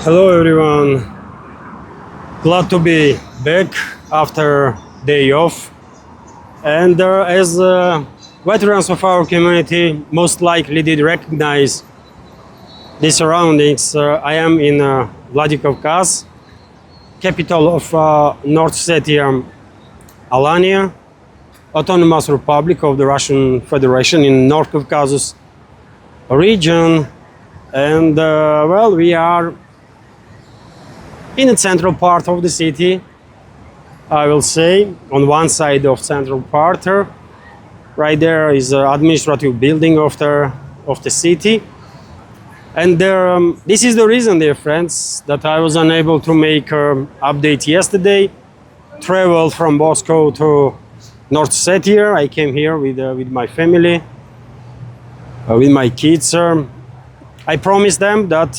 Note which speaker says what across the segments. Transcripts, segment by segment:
Speaker 1: Hello everyone, glad to be back after day off, and as veterans of our community most likely did recognize the surroundings. I am in Vladikavkaz, capital of North Ossetia, Alania, Autonomous Republic of the Russian Federation in North Caucasus region, and well, we are in the central part of the city, I will say, on one side of central part. Right there is an administrative building of the city. And this is the reason, dear friends, that I was unable to make an update yesterday. Traveled from Moscow to North Ossetia. I came here with my family, with my kids. I promised them that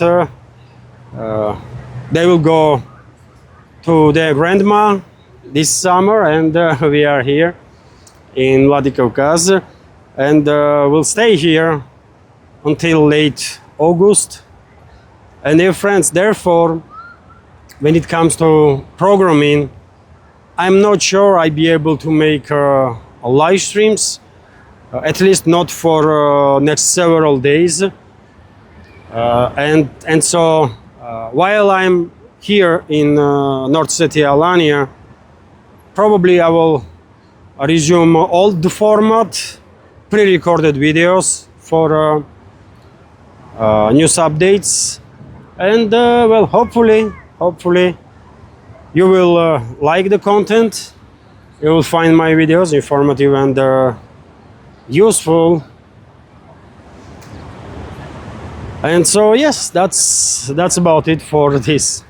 Speaker 1: they will go to their grandma this summer, and we are here in Vladikavkaz, and we'll stay here until late August. And dear friends, therefore, when it comes to programming, I'm not sure I'll be able to make live streams, at least not for next several days. And so while I'm here in North Ossetia, Alania, probably I will resume old format, pre-recorded videos for news updates, and well, hopefully you will like the content. You will find my videos informative and useful. And so yes, that's about it for this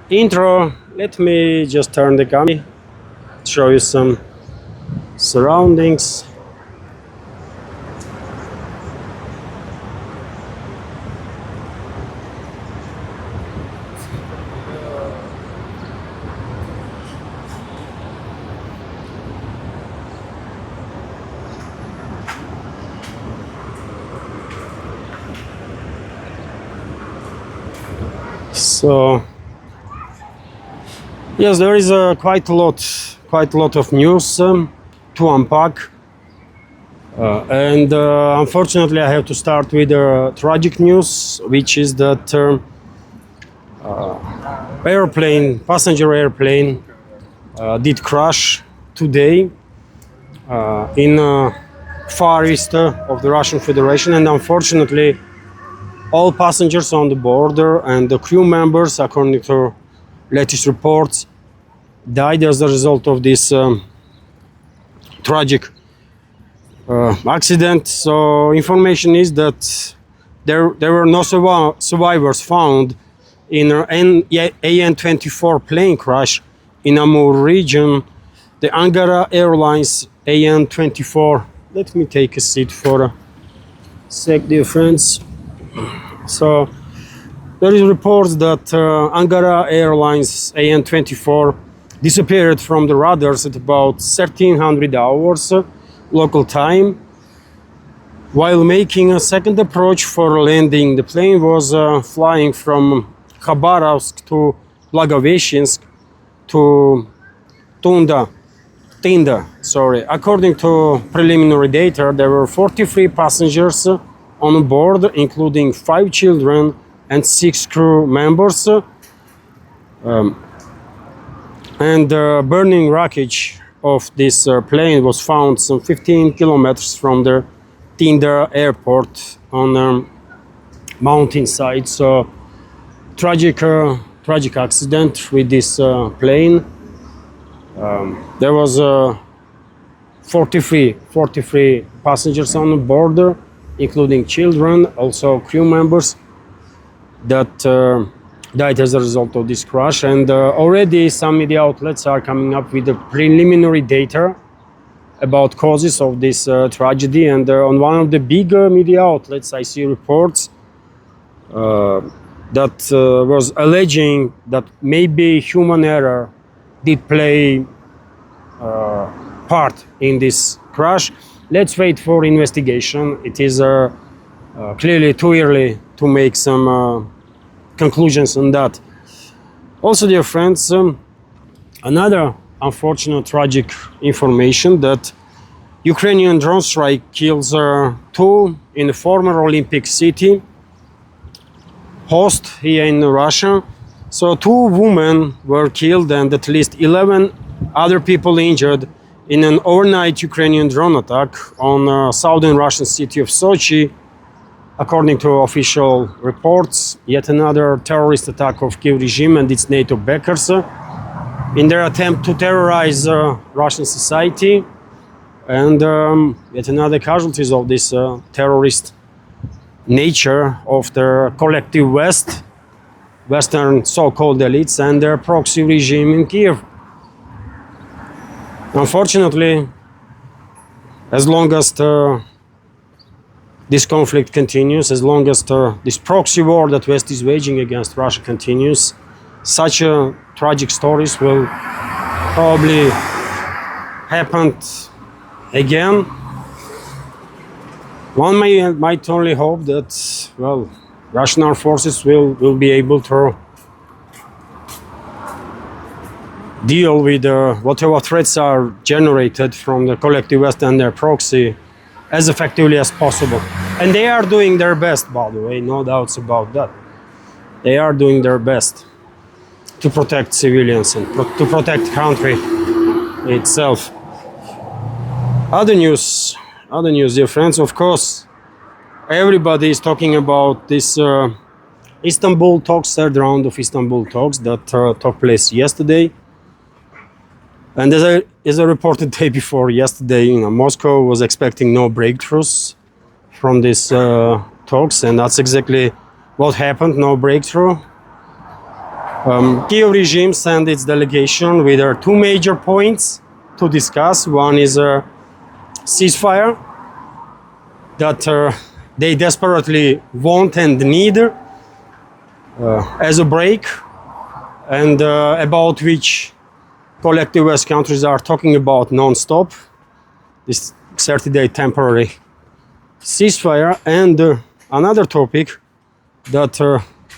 Speaker 1: intro. Let me just turn the camera, show you some surroundings. So yes, there is quite a lot of news to unpack, and unfortunately I have to start with tragic news, which is that passenger airplane did crash today in far east of the Russian Federation, and unfortunately all passengers on the border and the crew members, according to latest reports, died as a result of this tragic accident. So information is that there were no survivors found in an AN-24 plane crash in Amur region. The Angara Airlines AN-24. Let me take a seat for a sec, dear friends. So there is reports that Angara Airlines AN-24 disappeared from the radars at about 1300 hours local time. While making a second approach for landing, the plane was flying from Khabarovsk to Blagoveshchensk to Tinda. According to preliminary data, there were 43 passengers on board, including 5 children and 6 crew members. And the burning wreckage of this plane was found some 15 kilometers from the Tinda airport on a mountainside. So tragic accident with this plane. There was 43 passengers on board, including children, also crew members that died as a result of this crash. And already some media outlets are coming up with the preliminary data about causes of this tragedy. And on one of the big media outlets, I see reports that was alleging that maybe human error did play part in this crash. Let's wait for investigation. It is clearly too early to make some conclusions on that. Also, dear friends, another unfortunate tragic information that Ukrainian drone strike kills two in the former Olympic city host here in Russia. So two women were killed and at least 11 other people injured in an overnight Ukrainian drone attack on southern Russian city of Sochi. According to official reports, yet another terrorist attack of Kiev regime and its NATO backers in their attempt to terrorize Russian society, and yet another casualties of this terrorist nature of the collective Western so-called elites and their proxy regime in Kiev. Unfortunately, as long as this conflict continues, as long as this proxy war that West is waging against Russia continues, such tragic stories will probably happen again. One might only hope that, well, Russian armed forces will be able to deal with whatever threats are generated from the collective West and their proxy as effectively as possible. And they are doing their best, by the way, no doubts about that. They are doing their best to protect civilians and to protect country itself. Other news, dear friends, of course, everybody is talking about this Istanbul talks, third round of Istanbul talks that took place yesterday. And as I reported day before yesterday, Moscow was expecting no breakthroughs from these talks, and that's exactly what happened, no breakthrough. Kiev regime sent its delegation with two major points to discuss. One is a ceasefire that they desperately want and need as a break, and about which collective West countries are talking about non-stop, this 30-day temporary ceasefire. And another topic that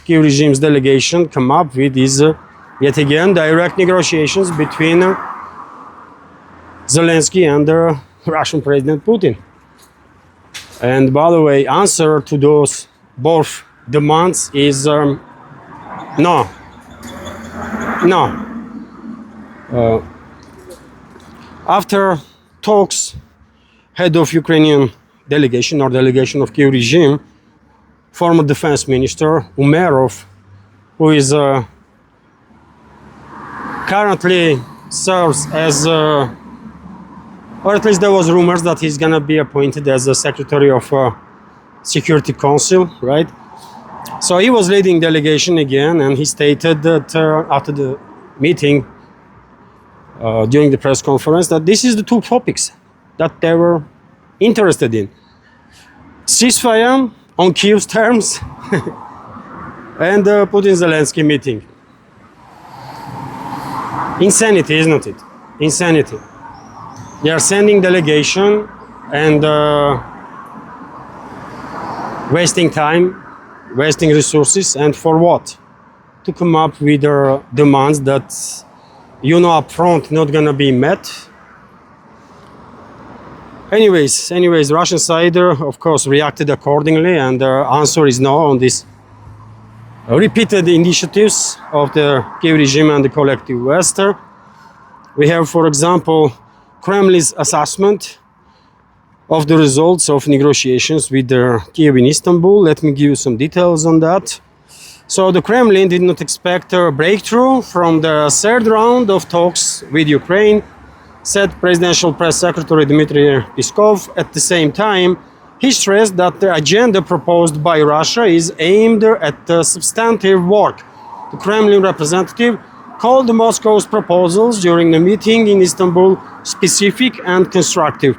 Speaker 1: Kiev regime's delegation come up with is yet again direct negotiations between Zelensky and Russian President Putin. And by the way, answer to those both demands is no. After talks, head of Ukrainian delegation or delegation of Kiev regime, former defense minister Umerov, who is currently serves as, or at least there was rumors that he's gonna be appointed as the secretary of Security Council, right? So he was leading delegation again, and he stated that after the meeting, during the press conference, that this is the two topics that they were interested in: ceasefire on Kiev's terms and Putin-Zelensky meeting. Insanity, isn't it? Insanity. They are sending delegation and wasting time, wasting resources, and for what? To come up with their demands that, up front, not gonna be met. Anyways, Russian side, of course, reacted accordingly, and the answer is no on these repeated initiatives of the Kiev regime and the collective West. We have, for example, Kremlin's assessment of the results of negotiations with Kiev in Istanbul. Let me give you some details on that. So the Kremlin did not expect a breakthrough from the third round of talks with Ukraine, said Presidential Press Secretary Dmitry Peskov. At the same time, he stressed that the agenda proposed by Russia is aimed at substantive work. The Kremlin representative called Moscow's proposals during the meeting in Istanbul specific and constructive.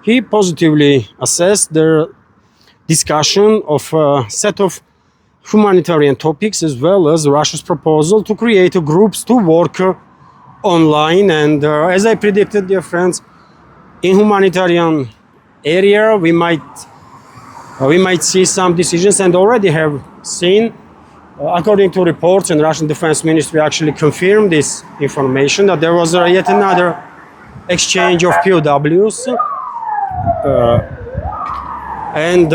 Speaker 1: He positively assessed the discussion of a set of humanitarian topics, as well as Russia's proposal to create groups to work online. And as I predicted, dear friends, in humanitarian area we might see some decisions, and already have seen According to reports, and Russian Defense Ministry actually confirmed this information, that there was yet another exchange of POWs, and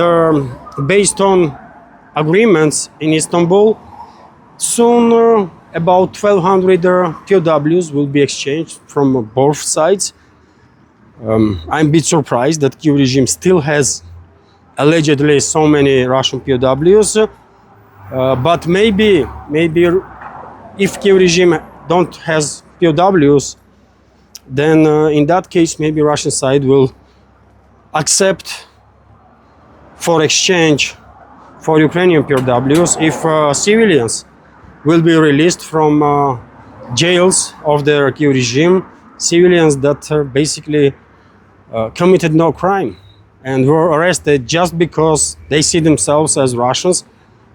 Speaker 1: based on agreements in Istanbul, soon about 1,200 POWs will be exchanged from both sides. I'm a bit surprised that Kyiv regime still has allegedly so many Russian POWs, but maybe if Kyiv regime don't has POWs, then in that case maybe Russian side will accept for exchange for Ukrainian POWs if civilians will be released from jails of the Kyiv regime, civilians that basically committed no crime and were arrested just because they see themselves as Russians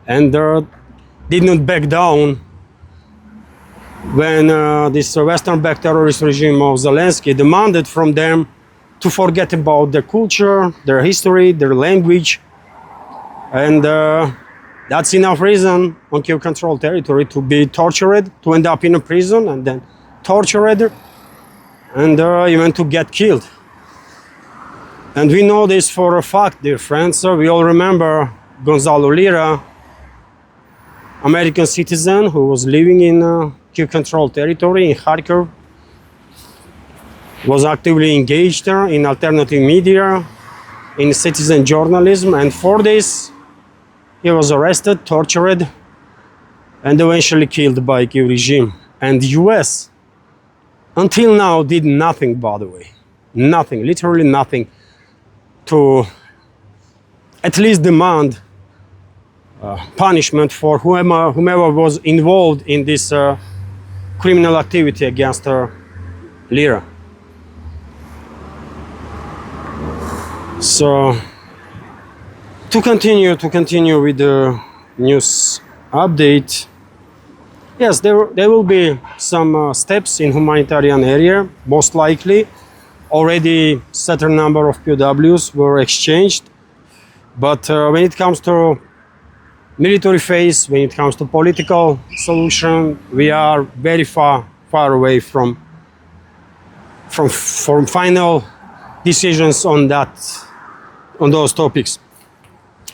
Speaker 1: and did not back down when this Western-backed terrorist regime of Zelensky demanded from them to forget about their culture, their history, their language, and that's enough reason on Kyiv-controlled territory to be tortured, to end up in a prison and then tortured, and even to get killed. And we know this for a fact, dear friends. We all remember Gonzalo Lira, American citizen who was living in Kyiv-controlled territory in Kharkiv, was actively engaged in alternative media, in citizen journalism, and for this he was arrested, tortured, and eventually killed by Kyiv regime. And the US, until now, did nothing, by the way. Nothing, literally nothing, to at least demand punishment for whomever was involved in this criminal activity against Lira. So, to continue with the news update, yes, there will be some steps in humanitarian area, most likely. Already certain number of POWs were exchanged, but when it comes to military phase, when it comes to political solution, we are very far away from final decisions on those topics.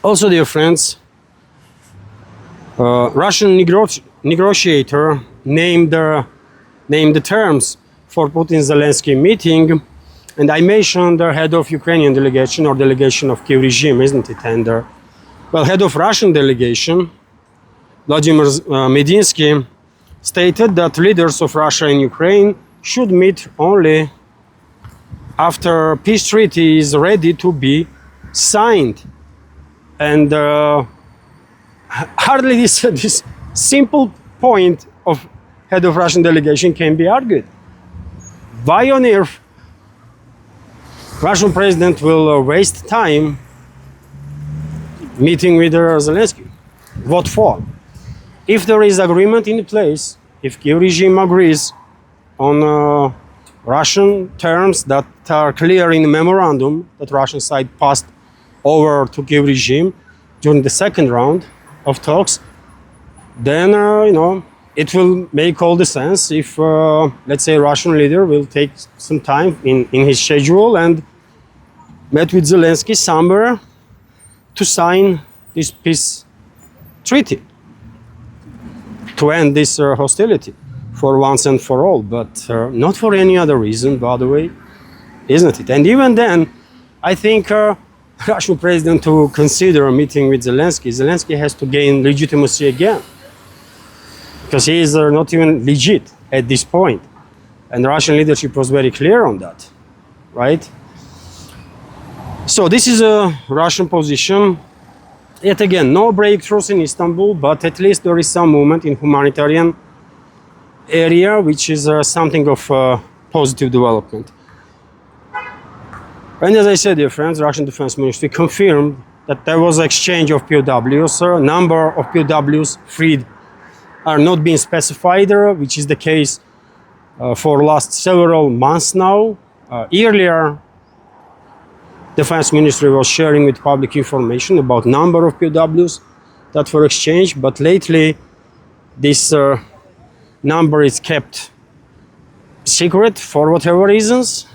Speaker 1: Also, dear friends, Russian negotiator named the terms for Putin-Zelensky meeting, and I mentioned the head of Ukrainian delegation or delegation of Kyiv regime, isn't it? And head of Russian delegation, Vladimir Medinsky, stated that leaders of Russia and Ukraine should meet only after peace treaty is ready to be signed. And hardly this simple point of head of Russian delegation can be argued. Why on earth Russian president will waste time meeting with Zelensky? What for? If there is agreement in place, if Kyiv regime agrees on Russian terms that are clear in the memorandum that Russian side passed over to Kyiv regime during the second round of talks, then it will make all the sense if let's say Russian leader will take some time in his schedule and met with Zelensky somewhere to sign this peace treaty, to end this hostility for once and for all, but not for any other reason, by the way, isn't it? And even then, I think Russian president to consider a meeting with Zelensky has to gain legitimacy again, because he is not even legit at this point. And the Russian leadership was very clear on that, right? So this is a Russian position. Yet again, no breakthroughs in Istanbul, but at least there is some movement in humanitarian area, which is something of positive development. And as I said, dear friends, Russian Defense Ministry confirmed that there was exchange of POWs. A number of POWs freed are not being specified, which is the case for last several months now. Earlier, Defense Ministry was sharing with public information about number of POWs that were exchanged, but lately this number is kept secret for whatever reasons.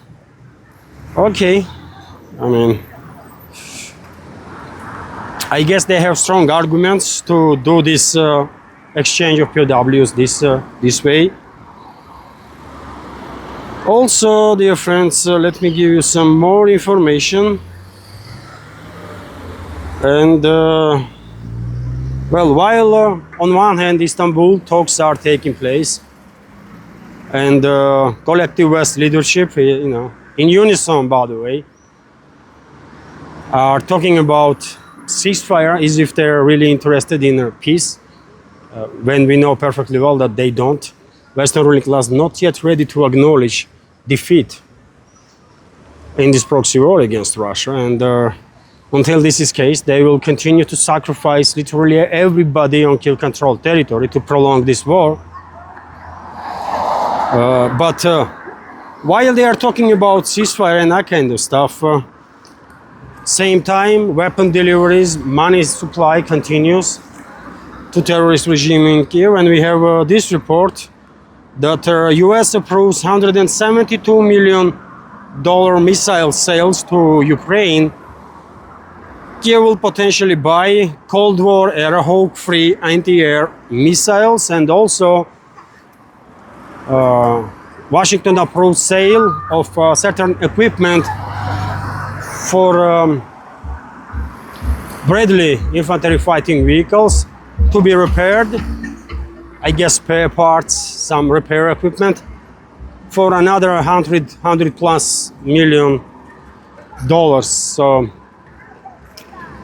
Speaker 1: Okay, I mean, I guess they have strong arguments to do this exchange of POWs this way. Also, dear friends, let me give you some more information. And well, while on one hand Istanbul talks are taking place, and collective West leadership, you know, in unison, by the way, are talking about ceasefire as if they're really interested in peace, when we know perfectly well that they don't. Western ruling class not yet ready to acknowledge defeat in this proxy war against Russia, and until this is case, they will continue to sacrifice literally everybody on kill-controlled territory to prolong this war. But while they are talking about ceasefire and that kind of stuff, same time, weapon deliveries, money supply continues to terrorist regime in Kiev, and we have this report that US approves $172 million missile sales to Ukraine. Kiev will potentially buy Cold War era Hawk-free anti-air missiles, and also Washington approved sale of certain equipment for Bradley infantry fighting vehicles to be repaired. I guess spare parts, some repair equipment, for another $100 plus million. So,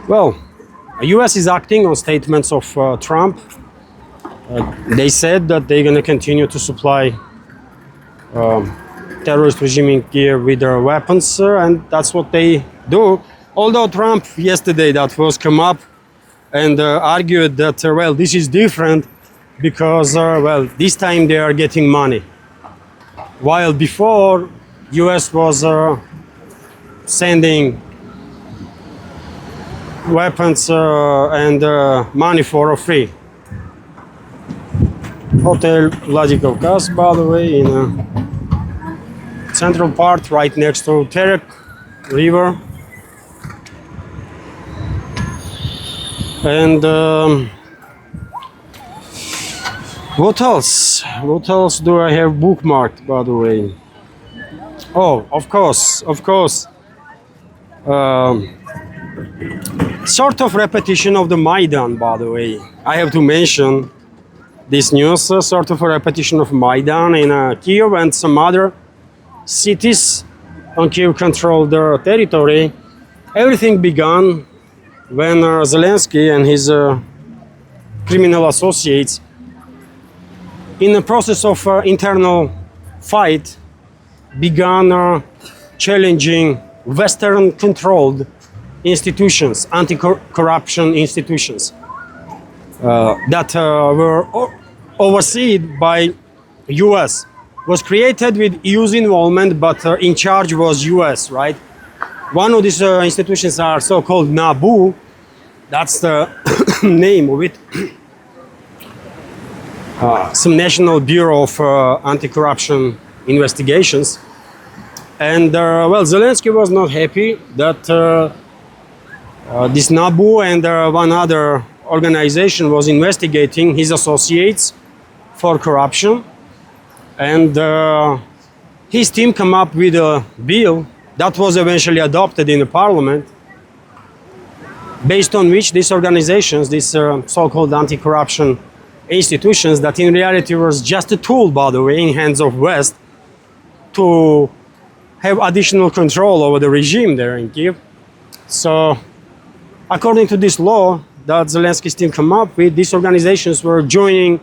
Speaker 1: well, the US is acting on statements of Trump. They said that they're going to continue to supply terrorist regime in Kiev with their weapons, and that's what they do. Although Trump yesterday that was come up and argued that, well, this is different because, well, this time they are getting money. While before, US was sending weapons and money for free. Hotel Vladikavkaz, by the way, in a central part right next to Terek River. And what else? What else do I have bookmarked, by the way? Oh, of course. Sort of repetition of the Maidan, by the way. I have to mention this news, sort of a repetition of Maidan in Kiev and some other cities on Kiev-controlled territory. Everything began when Zelensky and his criminal associates, in the process of internal fight, began challenging Western-controlled institutions, anti-corruption institutions that were overseen by US. Was created with EU's involvement, but in charge was US, right? One of these institutions are so-called NABU. That's the name of it. Some National Bureau of Anti-Corruption Investigations. And, well, Zelensky was not happy that this NABU and one other organization was investigating his associates for corruption. And his team came up with a bill that was eventually adopted in the parliament, based on which these organizations, these so-called anti-corruption institutions, that in reality was just a tool, by the way, in hands of West to have additional control over the regime there in Kiev. So, according to this law that Zelensky's team came up with, these organizations were joining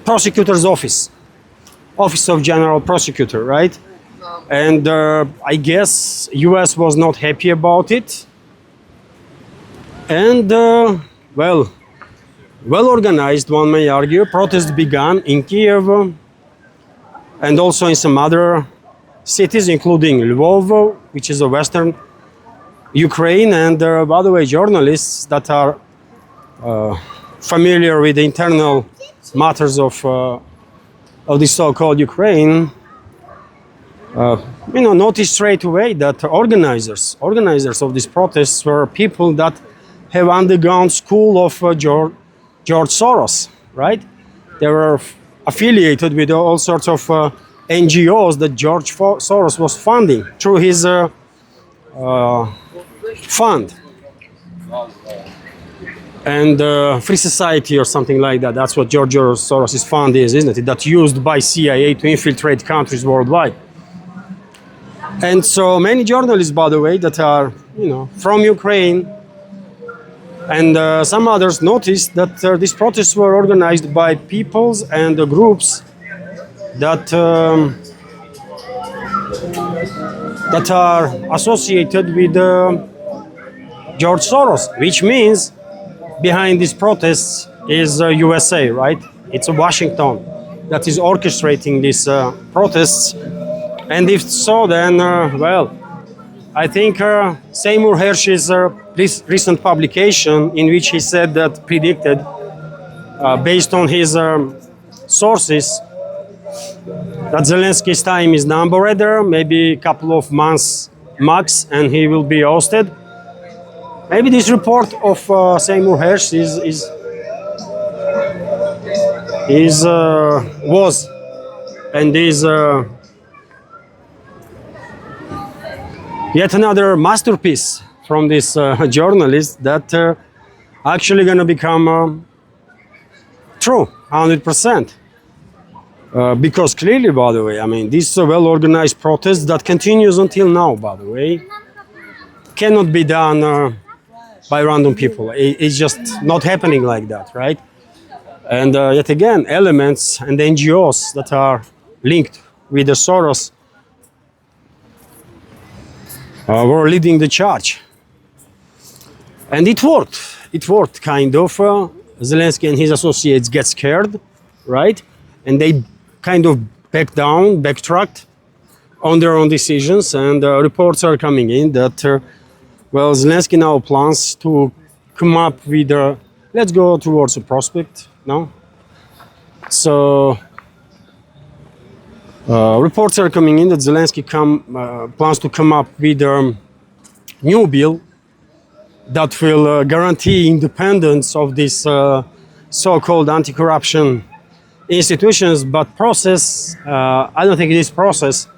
Speaker 1: prosecutor's office of general prosecutor, right? And I guess US was not happy about it. And, well organized, one may argue, protests began in Kiev and also in some other cities, including Lvov, which is a western Ukraine. And by the way, journalists that are familiar with the internal matters of the so-called Ukraine, noticed straight away that organizers of these protests were people that have undergone school of George Soros, right? They were affiliated with all sorts of NGOs that George Soros was funding through his fund. And Free Society or something like that. That's what George Soros' fund is, isn't it? That's used by CIA to infiltrate countries worldwide. And so many journalists, by the way, that are, from Ukraine, and some others noticed that these protests were organized by peoples and groups that are associated with George Soros, which means behind these protests is USA, right? It's Washington that is orchestrating these protests. And if so, then, I think Seymour Hersh's recent publication, in which he said that predicted, based on his sources, that Zelensky's time is numbered, maybe a couple of months max, and he will be ousted. Maybe this report of Seymour Hersh was and is yet another masterpiece from this journalist that actually going to become true, 100%. Because clearly, by the way, I mean, this well-organized protest that continues until now, by the way, cannot be done by random people. It's just not happening like that, right? And yet again, elements and NGOs that are linked with the Soros were leading the charge. And it worked. It worked, kind of. Zelensky and his associates get scared, right? And they kind of backtracked on their own decisions. And reports are coming in that, Zelensky now plans to come up with let's go towards a prospect, no? So, reports are coming in that Zelensky plans to come up with a new bill that will guarantee independence of these so-called anti-corruption institutions, but I don't think this process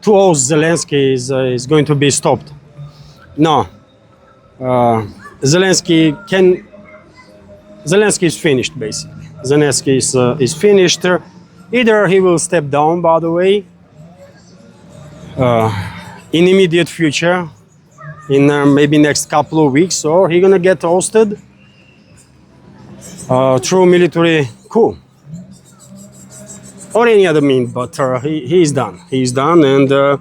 Speaker 1: to oust Zelensky is going to be stopped. No. Zelensky is finished, basically. Zelensky is finished. Either he will step down, by the way, in immediate future, in maybe next couple of weeks, or he's gonna get ousted through military coup or any other means. But he's done. He's done, and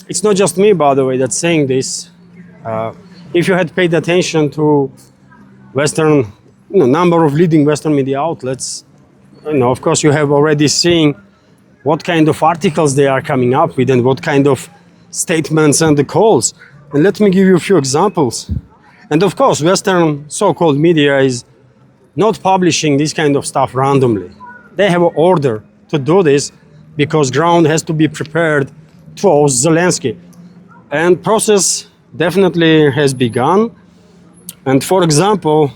Speaker 1: it's not just me, by the way, that's saying this. If you had paid attention to Western, number of leading Western media outlets, of course, you have already seen what kind of articles they are coming up with and what kind of statements and the calls. And let me give you a few examples. And of course, Western so-called media is not publishing this kind of stuff randomly. They have an order to do this because ground has to be prepared to oust Zelensky. And process definitely has begun. And for example,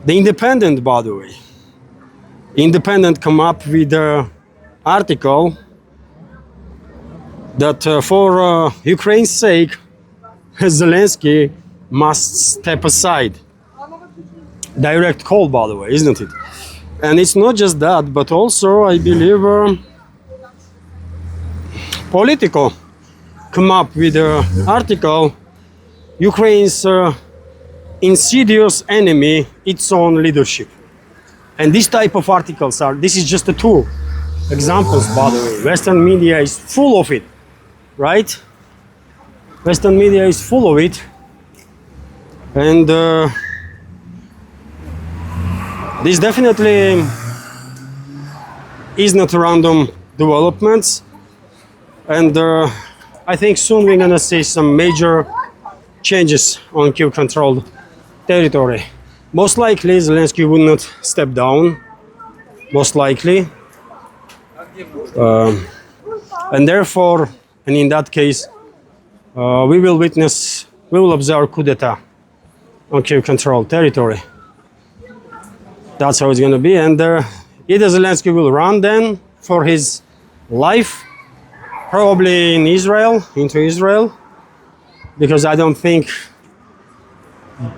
Speaker 1: the Independent, by the way, Independent come up with an article that for Ukraine's sake, Zelensky must step aside. Direct call, by the way, isn't it? And it's not just that, but also, I believe, Politico come up with an article, Ukraine's insidious enemy, its own leadership. And this type of articles this is just the two examples, by the way. Western media is full of it, right? Western media is full of it. And this definitely is not random developments. And I think soon we're gonna see some major changes on Kyiv-controlled territory. Most likely Zelensky would not step down, most likely. And therefore, and in that case, we will observe coup d'etat on Kiev-controlled territory. That's how it's going to be. And either Zelensky will run then for his life, probably into Israel, because I don't think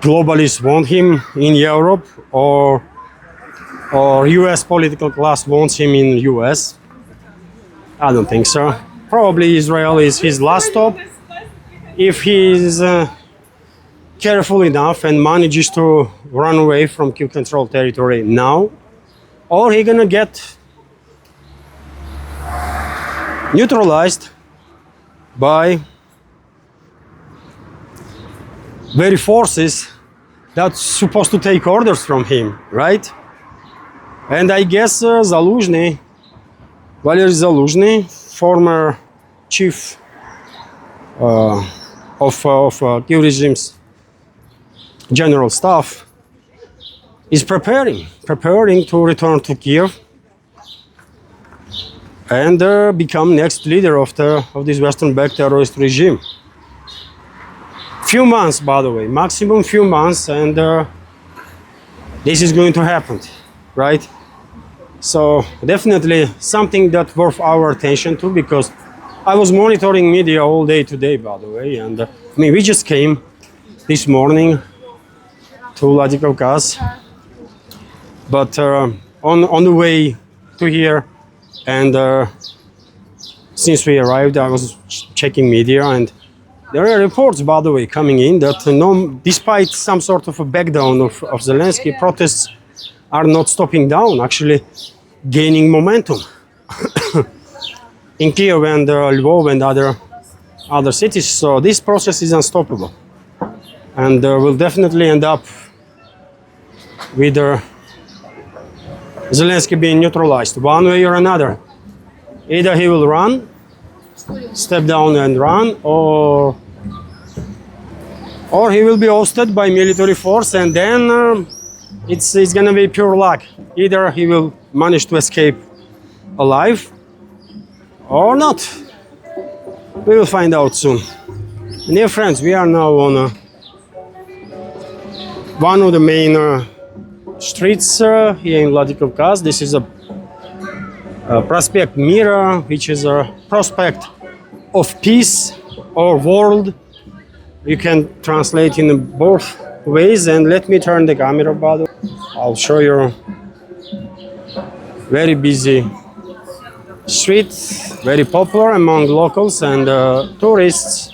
Speaker 1: globalists want him in Europe, or US political class wants him in US. I don't think so. Probably Israel is his last stop. If he is careful enough and manages to run away from Kiev-controlled territory now, or he's gonna get neutralized by very forces that's supposed to take orders from him, right? And I guess Valery Zaluzhny, former chief of Kiev regime's general staff, is preparing to return to Kiev and become next leader of this Western-backed terrorist regime. Few months, by the way, maximum few months, and this is going to happen, right? So definitely something that worth our attention to, because I was monitoring media all day today, by the way, and I mean, we just came this morning to Vladikavkaz, but on the way to here, and since we arrived, I was checking media, and there are reports, by the way, coming in that despite some sort of a backdown of Zelensky, protests are not stopping down, actually gaining momentum in Kiev and Lvov and other cities. So this process is unstoppable, and will definitely end up with Zelensky being neutralized one way or another. Either he will run, step down and run, or he will be ousted by military force, and then it's gonna be pure luck. Either he will manage to escape alive or not. We will find out soon. And dear friends, we are now on one of the main streets here in Vladikavkaz. This is a Prospect Mira, which is a prospect of peace or world. You can translate in both ways, and let me turn the camera, by the way. I'll show you very busy street, very popular among locals and tourists.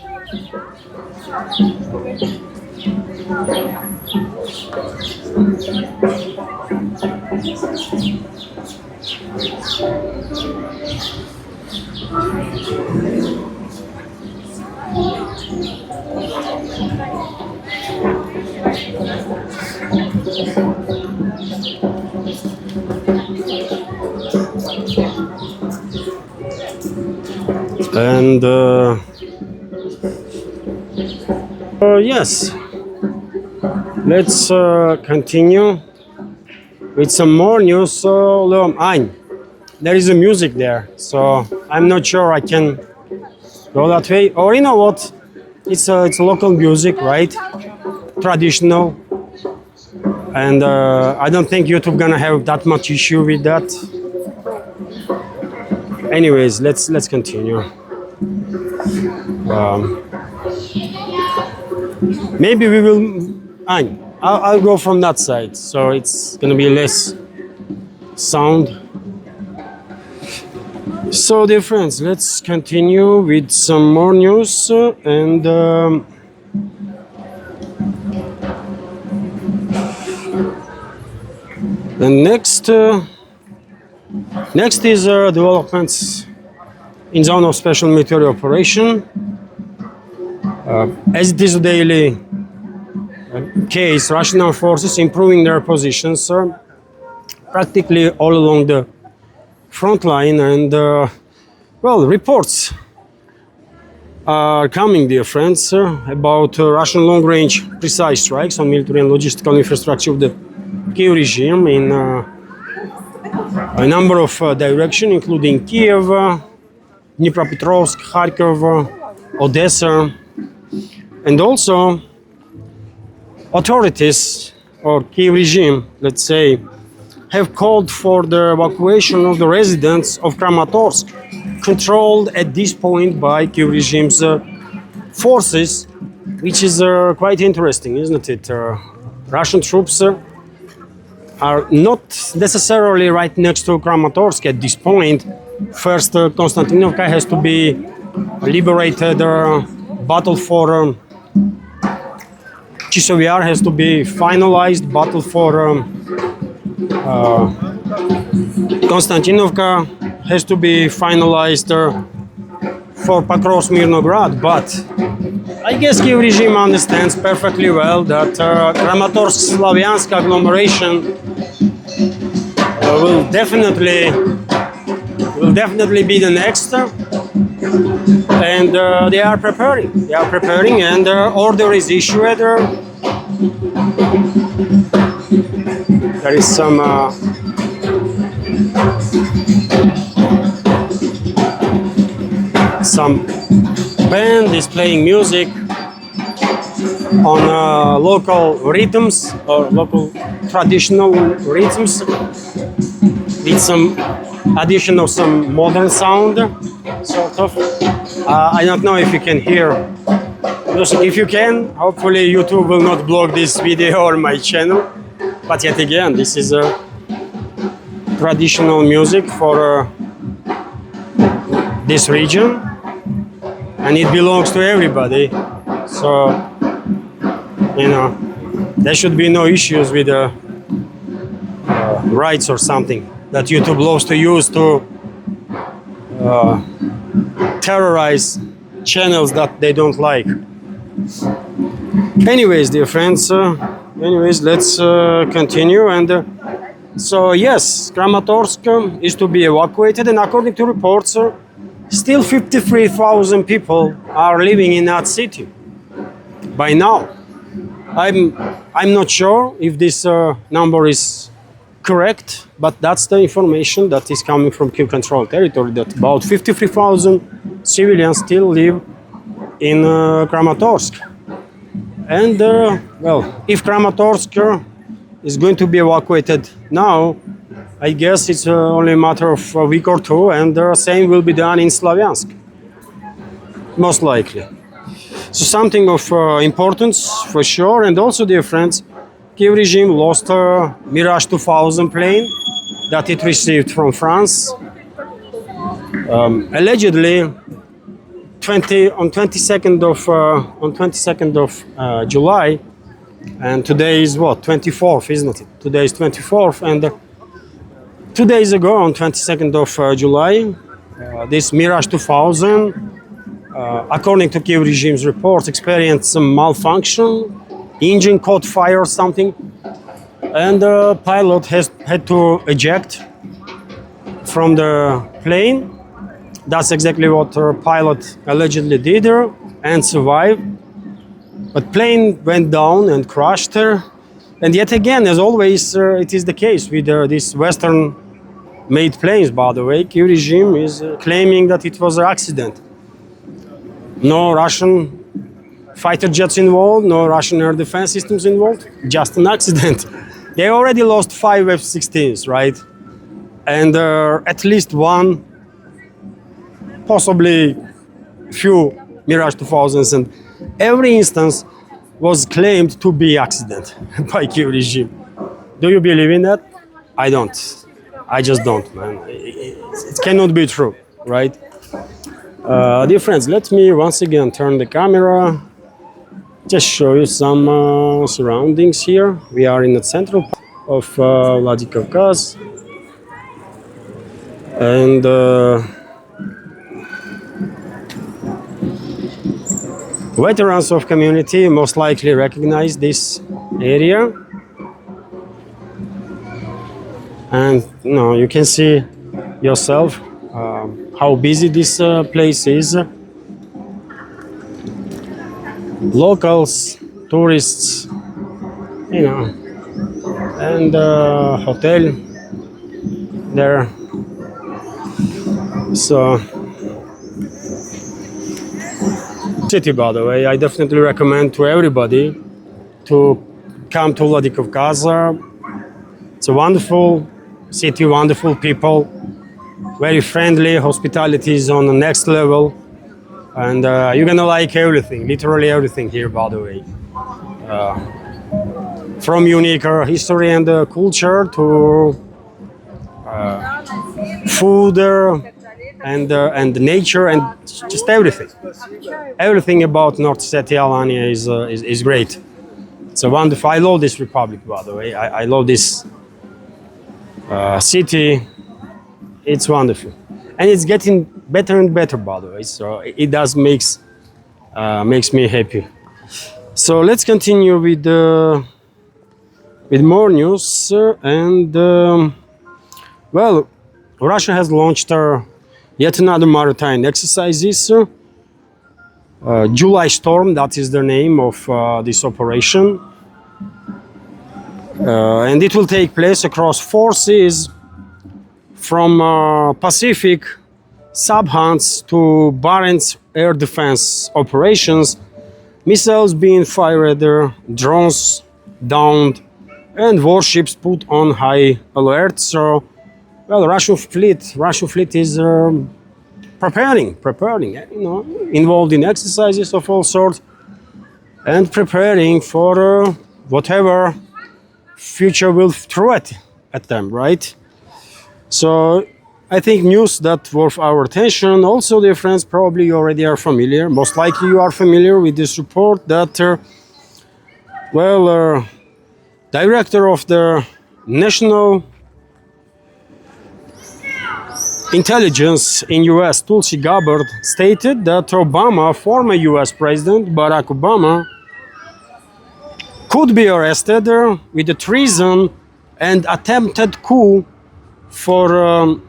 Speaker 1: And yes, let's continue with some more news. There is a music there, so I'm not sure I can go that way. Or you know what? It's local music, right? Traditional, and I don't think YouTube gonna have that much issue with that. Anyways, let's continue. Maybe we will. I'll go from that side, so it's gonna be less sound. So, dear friends, let's continue with some more news, and the next is developments in zone of special military operation. As it is a daily case, Russian armed forces improving their positions practically all along the front line, and well, reports are coming, dear friends, about Russian long-range precise strikes on military and logistical infrastructure of the Kiev regime in a number of directions, including Kiev, Dnipropetrovsk, Kharkov, Odessa, and also authorities or Kiev regime, let's say, have called for the evacuation of the residents of Kramatorsk, controlled at this point by Kiev regime's forces, which is quite interesting, isn't it? Russian troops are not necessarily right next to Kramatorsk at this point. First, Konstantinovka has to be liberated, battle for Chisovyar has to be finalized, battle for Konstantinovka has to be finalized for Pokrovsk-Mirnograd, but I guess Kiev regime understands perfectly well that Kramatorsk-Slavyansk agglomeration will definitely be the next, and they are preparing. They are preparing, and order is issued. There is some band is playing music on local rhythms or local traditional rhythms with some addition of some modern sound, sort of. I don't know if you can hear music. If you can, hopefully YouTube will not block this video or my channel. But yet again, this is traditional music for this region, and it belongs to everybody. So, you know, there should be no issues with rights or something that YouTube loves to use to terrorize channels that they don't like. Anyways, dear friends, let's continue. And so, yes, Kramatorsk is to be evacuated, and according to reports, still 53,000 people are living in that city by now. I'm not sure if this number is correct, but that's the information that is coming from Kiev controlled territory, that about 53,000 civilians still live in Kramatorsk. And well, if Kramatorsk is going to be evacuated now, I guess it's only a matter of a week or two, and the same will be done in Slavyansk, most likely. So something of importance for sure. And also, dear friends, Kiev regime lost a Mirage 2000 plane that it received from France. Allegedly, on 22nd of July, and today is what, 24th, isn't it? Today is 24th, and 2 days ago, on 22nd of July, this Mirage 2000, according to Kiev regime's reports, experienced some malfunction, engine caught fire or something, and the pilot had to eject from the plane. That's exactly what the pilot allegedly did and survived. But plane went down and crashed her. And yet again, as always, it is the case with these Western-made planes, by the way. Kiev regime is claiming that it was an accident. No Russian fighter jets involved, no Russian air defense systems involved, just an accident. They already lost 5 F-16s, right? And at least one, possibly few Mirage 2000s, and every instance was claimed to be accident by Kiev regime. Do you believe in that? I don't. I just don't, man. It cannot be true, right? Dear friends, let me once again turn the camera, just show you some surroundings here. We are in the central part of Vladikavkaz, and veterans of community most likely recognize this area, and you can see yourself how busy this place is. locals, tourists, you know, and hotel there. So, city, by the way, I definitely recommend to everybody to come to Vladikavkaz. It's a wonderful city, wonderful people, very friendly, hospitality is on the next level, and you're gonna like everything, literally everything here, by the way. From unique history and culture to food and nature and just everything. Everything about North Ossetia, Alania is great. It's a wonderful. I love this republic, by the way. I love this city. It's wonderful, and it's getting better and better, by the way. So it does makes me happy. So let's continue with more news and well, Russia has launched yet another maritime exercises. July Storm, that is the name of this operation, and it will take place across 4 seas, from Pacific subhunts to Barents air defense operations, missiles being fired, drones downed, and warships put on high alert. So, well, Russian fleet is preparing, you know, involved in exercises of all sorts, and preparing for whatever future will throw at them, right? So I think news that worth our attention. Also, dear friends, probably you already are familiar, most likely you are familiar with this report that, director of the National Intelligence in US, Tulsi Gabbard, stated that Obama, former US President Barack Obama, could be arrested with the treason and attempted coup for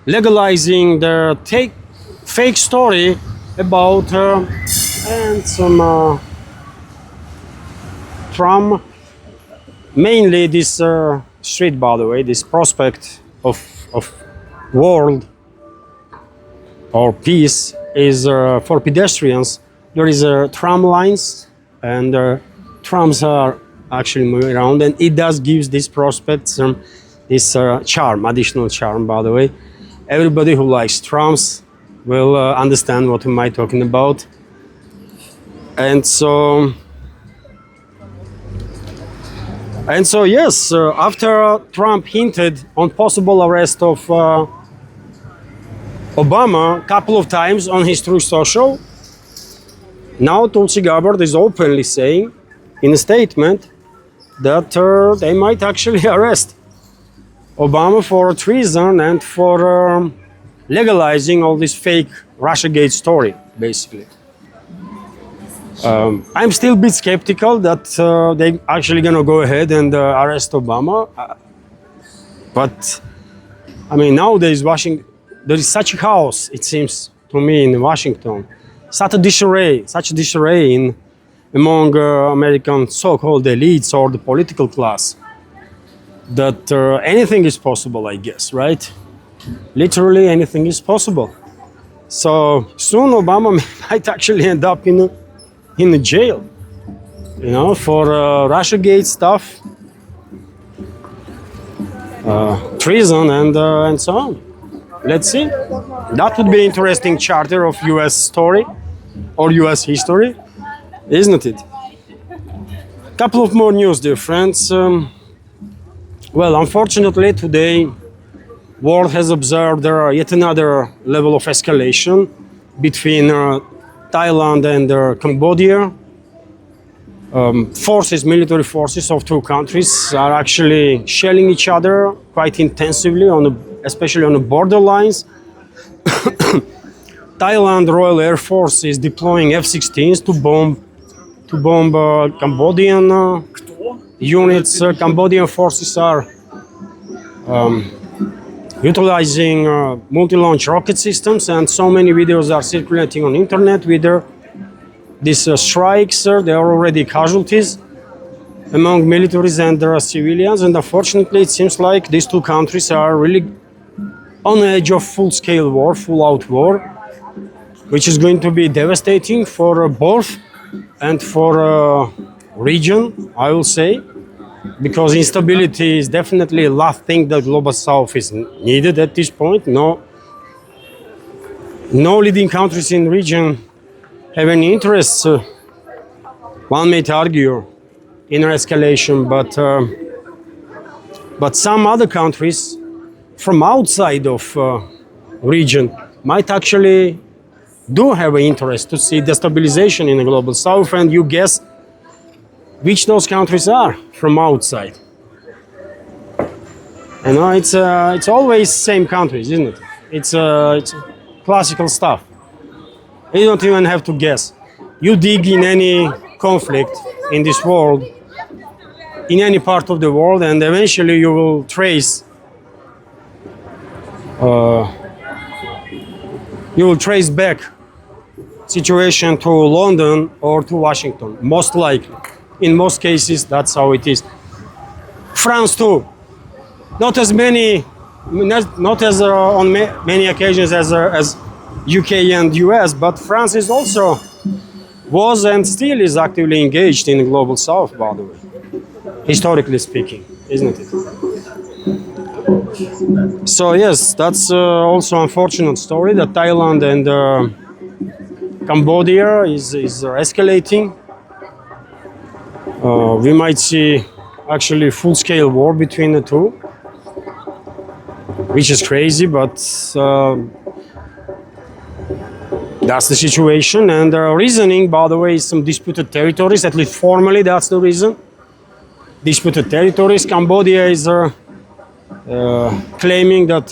Speaker 1: legalizing the fake story about and some Trump, mainly this street, by the way, this prospect of world or peace is for pedestrians. There is tram lines, and trams are actually moving around, and it does give this prospect this charm, additional charm, by the way. Everybody who likes trams will understand what am I talking about. And so yes, after Trump hinted on possible arrest of Obama a couple of times on his Truth Social, now Tulsi Gabbard is openly saying in a statement that they might actually arrest Obama for treason and for legalizing all this fake Russiagate story, basically. I'm still a bit skeptical that they're actually gonna go ahead and arrest Obama. But I mean, nowadays there is such a chaos, it seems to me, in Washington. Such a disarray among American so-called elites or the political class, that anything is possible, I guess, right? Literally anything is possible. So soon Obama might actually end up in a jail, you know, for Russiagate stuff, treason, and so on. Let's see. That would be an interesting chapter of U.S. story or U.S. history, isn't it? Couple of more news, dear friends. Well, unfortunately, today, world has observed yet another level of escalation between Thailand and Cambodia. Military forces of 2 countries are actually shelling each other quite intensively, especially on the borderlines. Thailand Royal Air Force is deploying F-16s to bomb Cambodian units. Cambodian forces are utilizing multi-launch rocket systems, and so many videos are circulating on internet with these strikes, there are already casualties among militaries and civilians, and unfortunately it seems like these two countries are really on the edge of full-scale war, full-out war, which is going to be devastating for both and for region, I will say, because instability is definitely the last thing that global south is needed at this point. No leading countries in region have any interest, one might argue, in escalation, but some other countries from outside of region might actually do have an interest to see destabilization in the global south, and you guess which those countries are from outside. You know, it's always same countries, isn't it? It's classical stuff. You don't even have to guess. You dig in any conflict in this world, in any part of the world, and eventually you will trace back situation to London or to Washington, most likely. In most cases, that's how it is. France too. Not as many, not as on many occasions as UK and US, but France is also was and still is actively engaged in the global south, by the way, historically speaking, isn't it? So yes, that's also unfortunate story that Thailand and Cambodia is escalating. We might see actually full-scale war between the two, which is crazy, but that's the situation. And the reasoning, by the way, is some disputed territories, at least formally that's the reason. Disputed territories. Cambodia is claiming that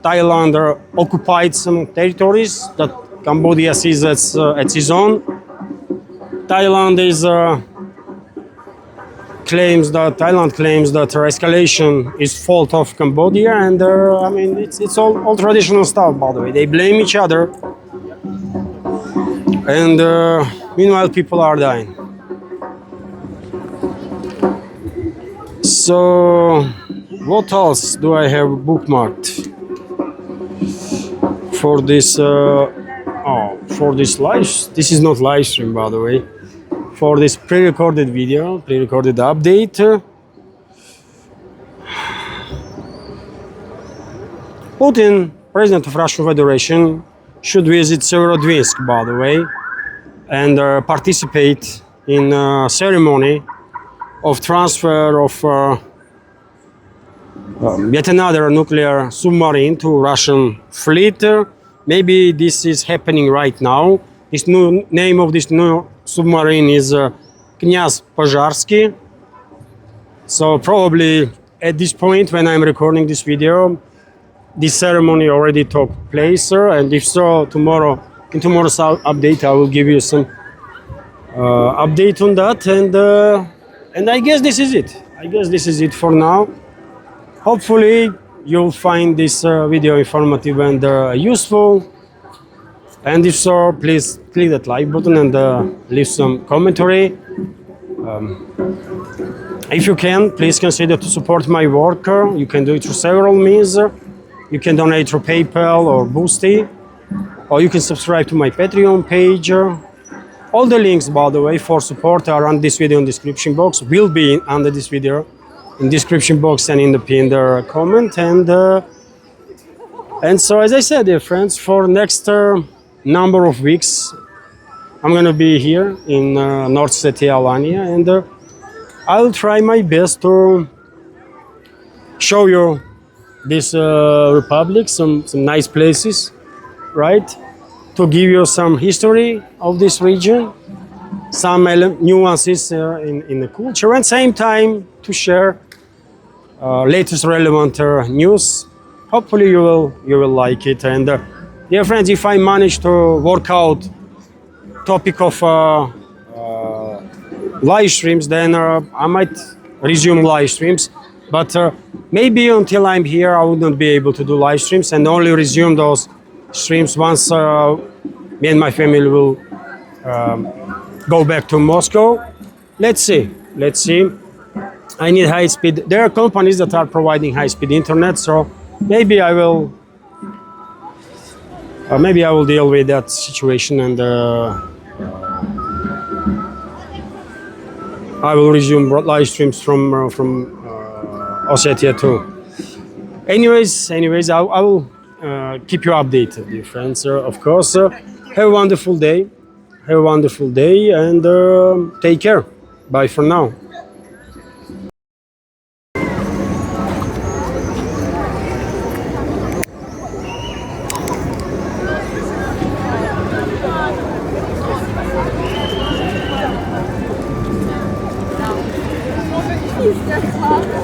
Speaker 1: Thailand occupied some territories that Cambodia sees as its own. Thailand claims that escalation is fault of Cambodia, and I mean it's all traditional stuff, by the way. They blame each other, and meanwhile people are dying. So what else do I have bookmarked for this? For this live. This is not live stream, by the way. For this pre-recorded video, pre-recorded update. Putin, President of Russian Federation, should visit Severodvinsk, by the way, and participate in a ceremony of transfer of yet another nuclear submarine to Russian fleet. Maybe this is happening right now. This new name of this new submarine is Knyaz Pozharsky. So probably at this point when I'm recording this video, this ceremony already took place, and if so, tomorrow in tomorrow's update I will give you some update on that, and I guess this is it. I guess this is it for now. Hopefully you'll find this video informative and useful. And if so, please click that like button and leave some commentary. If you can, please consider to support my work. You can do it through several means. You can donate through PayPal or Boosty, or you can subscribe to my Patreon page. All the links, by the way, for support are on this video in the description box, will be under this video in description box and in the pinned comment. And so, as I said, dear friends, for next number of weeks, I'm going to be here in North Ossetia, Alania, and I'll try my best to show you this republic, some nice places, right? To give you some history of this region, some nuances in the culture, and same time to share latest relevant news. Hopefully you will like it. And dear friends, if I manage to work out topic of live streams, then I might resume live streams. But maybe until I'm here, I wouldn't be able to do live streams, and only resume those streams once me and my family will go back to Moscow. Let's see. Let's see. I need high speed. There are companies that are providing high speed internet, so maybe maybe I will deal with that situation, and I will resume live streams from Ossetia too. Anyways, I will keep you updated, dear friends. Of course, have a wonderful day. Have a wonderful day, and take care. Bye for now.
Speaker 2: Ist das